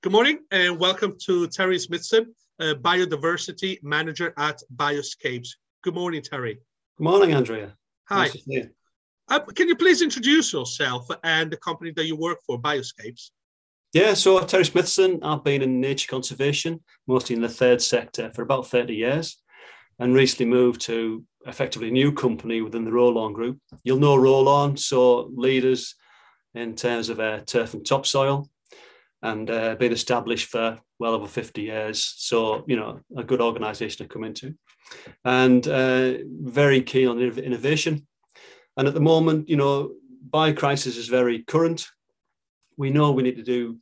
Good morning and welcome to Terry Smithson, Biodiversity Manager at Bioscapes. Good morning, Terry. Good morning, Andrea. Hi. Nice to see you. Can you please introduce yourself and the company that you work for, Bioscapes? Yeah, so Terry Smithson, I've been in nature conservation, mostly in the third sector, for about 30 years, and recently moved to effectively a new company within the Roll-On Group. You'll know Roll-On, so leaders in terms of turf and topsoil, and been established for well over 50 years. So, a good organisation to come into, and very keen on innovation. And at the moment, biocrisis is very current. We know we need to do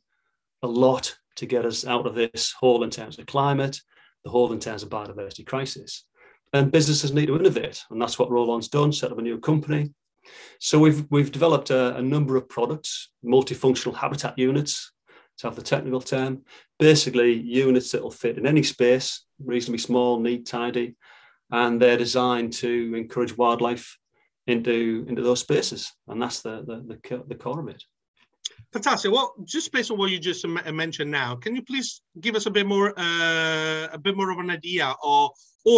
a lot to get us out of this hole in terms of climate, the hole in terms of biodiversity crisis. And businesses need to innovate, and that's what Roll-On's done, set up a new company. So we've developed a number of products, multifunctional habitat units, to have the technical term, basically units that will fit in any space, reasonably small, neat, tidy, and they're designed to encourage wildlife into those spaces, and that's the core of it. Fantastic. Well, just based on what you just mentioned now, can you please give us a bit more of an idea, or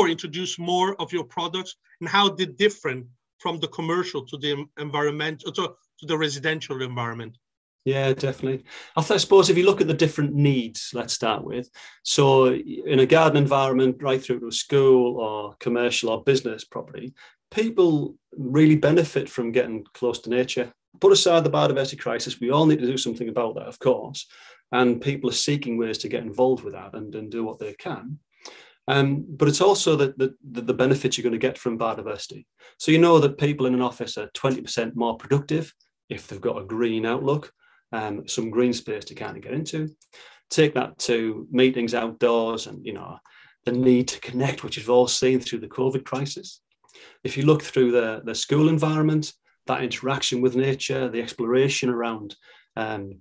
introduce more of your products and how they're different from the commercial to the environmental to the residential environment? Yeah, definitely. I suppose if you look at the different needs, let's start with. So in a garden environment, right through to a school or commercial or business property, people really benefit from getting close to nature. Put aside the biodiversity crisis, we all need to do something about that, of course. And people are seeking ways to get involved with that and do what they can. But it's also the benefits you're going to get from biodiversity. So you know that people in an office are 20% more productive if they've got a green outlook. Some green space to kind of get into. Take that to meetings outdoors and, the need to connect, which we've all seen through the COVID crisis. If you look through the school environment, that interaction with nature, the exploration around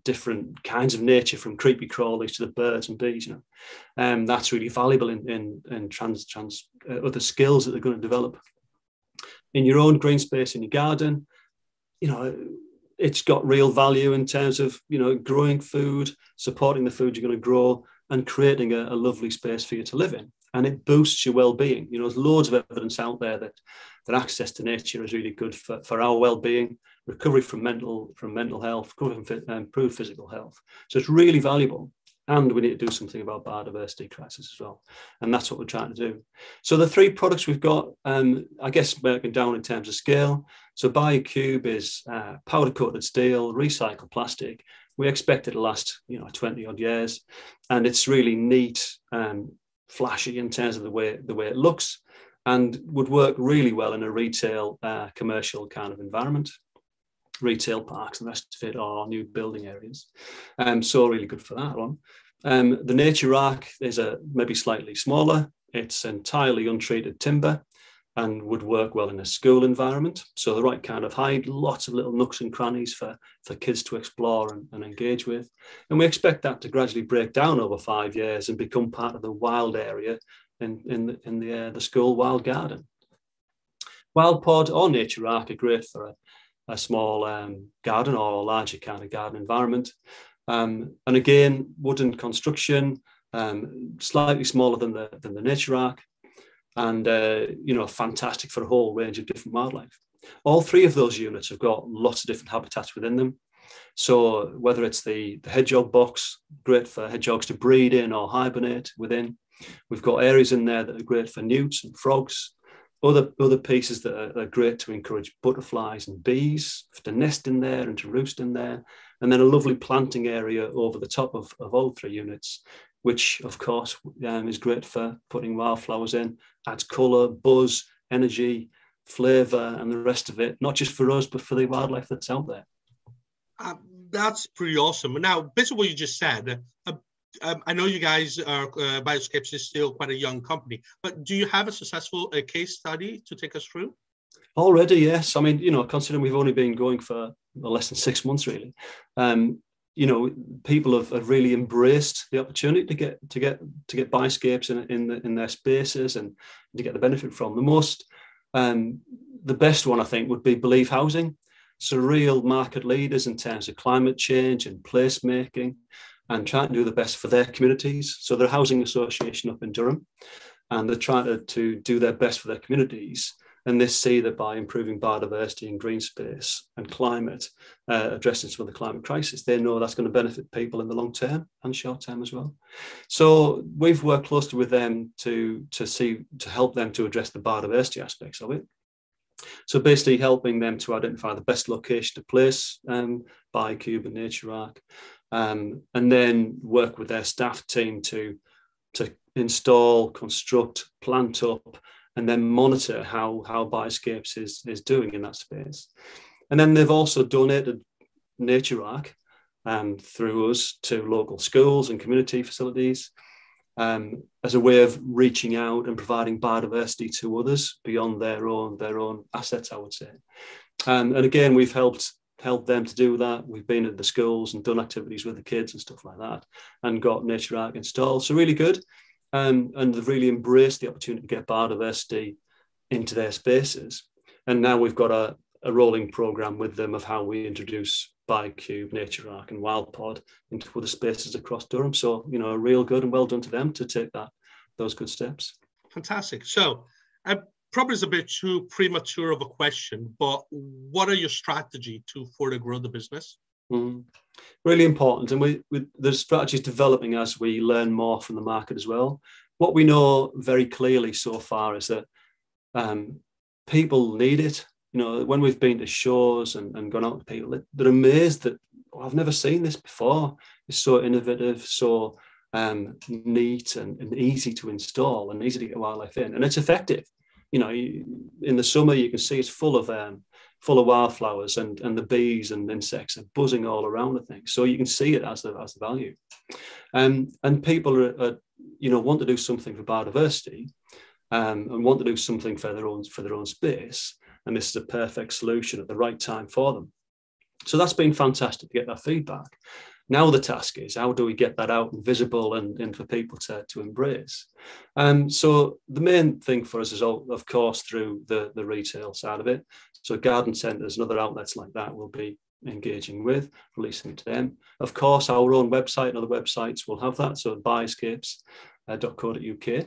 different kinds of nature, from creepy crawlies to the birds and bees, that's really valuable in other skills that they're going to develop. In your own green space in your garden, it's got real value in terms of, growing food, supporting the food you're going to grow, and creating a lovely space for you to live in. And it boosts your well-being. There's loads of evidence out there that access to nature is really good for our well-being, recovery from mental health, improved physical health. So it's really valuable. And we need to do something about biodiversity crisis as well. And that's what we're trying to do. So the three products we've got, I guess, broken down in terms of scale. So BioCube is powder-coated steel, recycled plastic. We expect it to last, 20 odd years. And it's really neat, flashy in terms of the way it looks, and would work really well in a retail, commercial kind of environment. Retail parks and the rest of it are new building areas. So really good for that one. The Nature Arc is maybe slightly smaller. It's entirely untreated timber and would work well in a school environment. So the right kind of height, lots of little nooks and crannies for kids to explore and engage with. And we expect that to gradually break down over 5 years and become part of the wild area in the school wild garden. Wild Pod or Nature Arc are great for a small garden or a larger kind of garden environment. And again, wooden construction, slightly smaller than the Nature Arc, and fantastic for a whole range of different wildlife. All three of those units have got lots of different habitats within them. So whether it's the hedgehog box, great for hedgehogs to breed in or hibernate within. We've got areas in there that are great for newts and frogs. Other pieces that are great to encourage butterflies and bees to nest in there and to roost in there. And then a lovely planting area over the top of all three units, which of course is great for putting wildflowers in, adds colour, buzz, energy, flavour and the rest of it, not just for us, but for the wildlife that's out there. That's pretty awesome. Now, based on what you just said, I know you guys are, Bioscapes is still quite a young company, but do you have a successful case study to take us through? Already, yes. I mean, considering we've only been going for less than 6 months, really, people have really embraced the opportunity to get Bioscapes in their spaces and to get the benefit from. The best one, I think, would be Believe Housing. So real market leaders in terms of climate change and placemaking. and trying to do the best for their communities. So they're a housing association up in Durham, and they're trying to do their best for their communities. And they see that by improving biodiversity and green space and climate, addressing some of the climate crisis, they know that's going to benefit people in the long term and short term as well. So we've worked closely with them to help them to address the biodiversity aspects of it. So basically helping them to identify the best location to place Biocube and Nature Arc, and then work with their staff team to install, construct, plant up, and then monitor how Bioscapes is doing in that space. And then they've also donated Nature Arc through us to local schools and community facilities as a way of reaching out and providing biodiversity to others beyond their own assets, I would say. And again, we've helped them to do that. We've been at the schools and done activities with the kids and stuff like that, and got Nature Arc installed. So really good. And they've really embraced the opportunity to get biodiversity into their spaces. And now we've got a rolling program with them of how we introduce Biocube, Nature Arc and WildPod into other spaces across Durham. So, real good, and well done to them to take those good steps. Fantastic. So probably it's a bit too premature of a question, but what are your strategy to further grow the business? Really important, and the strategy is developing as we learn more from the market as well. What we know very clearly so far is that people need it. When we've been to shows and gone out with people, they're amazed that I've never seen this before. It's so innovative, so neat and easy to install and easy to get wildlife in, and it's effective. In the summer you can see it's full of wildflowers, and the bees and insects are buzzing all around the thing. So you can see it as the value, and people are want to do something for biodiversity, and want to do something for their own space, and this is a perfect solution at the right time for them. So that's been fantastic to get that feedback. Now the task is, how do we get that out and visible and for people to embrace? So the main thing for us is, of course, through the retail side of it. So garden centres and other outlets like that we'll be engaging with, releasing it to them. Of course, our own website and other websites will have that, so bioscapes.co.uk.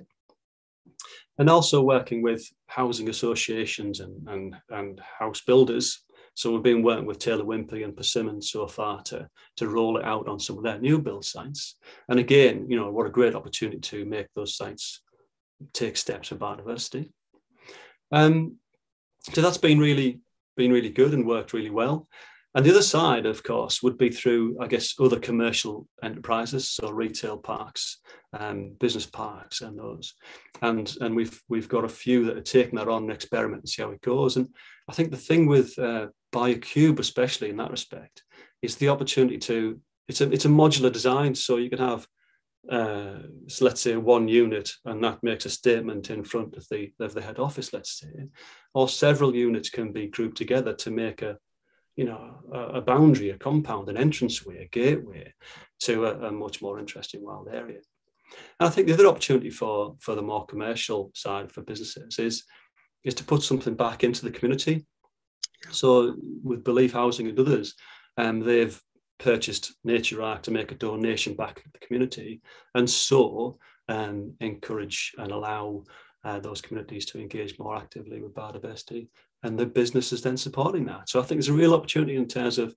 And also working with housing associations and house builders. So we've been working with Taylor Wimpey and Persimmon so far to roll it out on some of their new build sites. And again, what a great opportunity to make those sites take steps for biodiversity. So that's been really good and worked really well. And the other side, of course, would be through, I guess, other commercial enterprises, so retail parks, business parks, and those. And we've got a few that are taking that on and experiment and see how it goes. And I think the thing with Biocube, especially in that respect, is the opportunity to. It's a modular design, so you can have, so let's say, one unit, and that makes a statement in front of the head office, let's say, or several units can be grouped together to make a boundary, a compound, an entranceway, a gateway to a much more interesting wild area. And I think the other opportunity for the more commercial side for businesses is to put something back into the community. So with Belief Housing and others, they've purchased Nature Arc to make a donation back to the community, and so encourage and allow those communities to engage more actively with biodiversity, and the business is then supporting that. So I think there's a real opportunity in terms of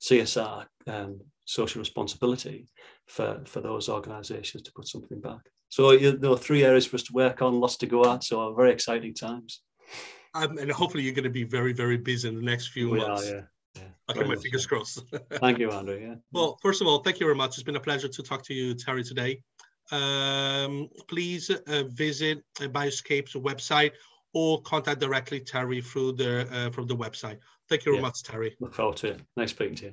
CSR, social responsibility for those organisations to put something back. So there are 3 areas for us to work on, lots to go at, so very exciting times. And hopefully you're going to be very, very busy in the next few months. Yeah. I'll keep my fingers crossed. Thank you, Andrew. Yeah. Well, first of all, thank you very much. It's been a pleasure to talk to you, Terry, today. Please visit Bioscapes website or contact directly Terry through from the website. Thank you very much, Terry. Look forward to it. Nice speaking to you.